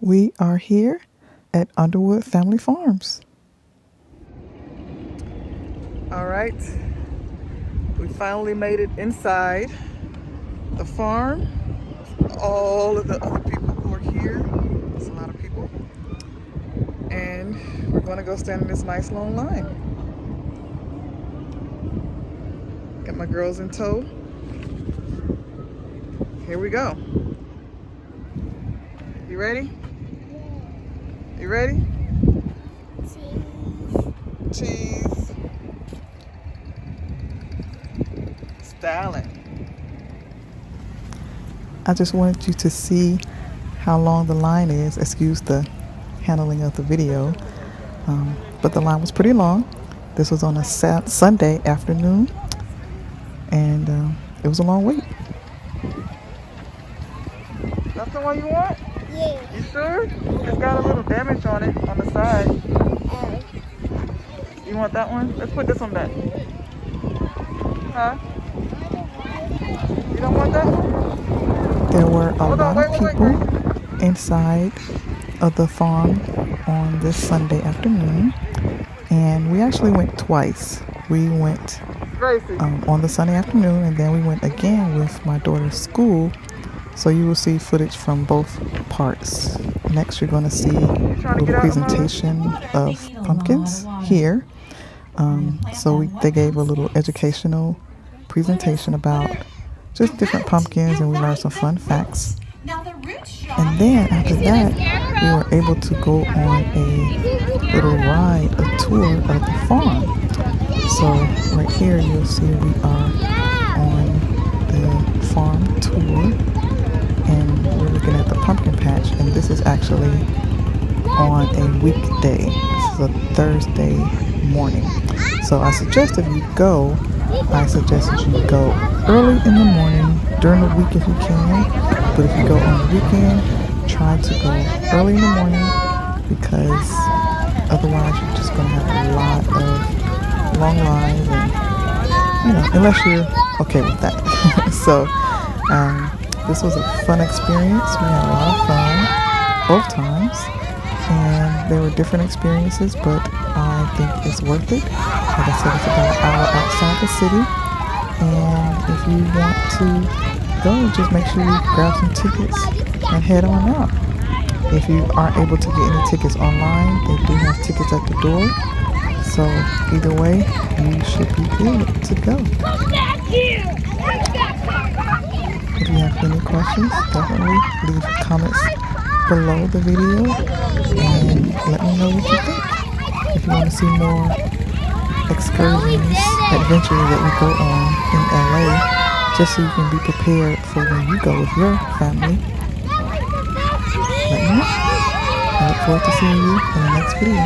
We are here at Underwood Family Farms. All right, we finally made it inside the farm. All of the other people who are here, there's a lot of people, and we're going to go stand in this nice long line. Got my girls in tow. Here we go. You ready? You ready? Cheese. Styling. I just wanted you to see how long the line is. Excuse the handling of the video. But the line was pretty long. This was on a Sunday afternoon. And it was a long wait. That's the one you want? Yeah. You sure? It's got a little damage on it on the side. You want that one? Let's put this one back. Huh? You don't want that one? There were a lot of people inside of the farm on this Sunday afternoon. And we actually went twice. We went on the Sunday afternoon, and then we went again with my daughter's school. So you will see footage from both parts. Next, you're going to see a little presentation of pumpkins here. They gave a little educational presentation about just different pumpkins, and we learned some fun facts. And then after that, we were able to go on a little ride, a tour of the farm. So right here, you'll see we are on the farm tour. And we're looking at the pumpkin patch, and this is actually on a weekday. This is a Thursday morning. So I suggest that you go early in the morning, during the week if you can. But if you go on the weekend, try to go early in the morning, because otherwise you're just going to have a lot of long lines, and unless you're okay with that. So this was a fun experience. We had a lot of fun both times, and there were different experiences, but I think it's worth it. Like I said, it's about an hour outside the city, and if you want to go, just make sure you grab some tickets and head on out. If you aren't able to get any tickets online, they do have tickets at the door, so either way, you should be good to go. Come back here! If you have any questions, definitely leave comments below the video and let me know what you think. If you want to see more excursions, adventures that we go on in LA, just so you can be prepared for when you go with your family, let me know. I look forward to seeing you in the next video.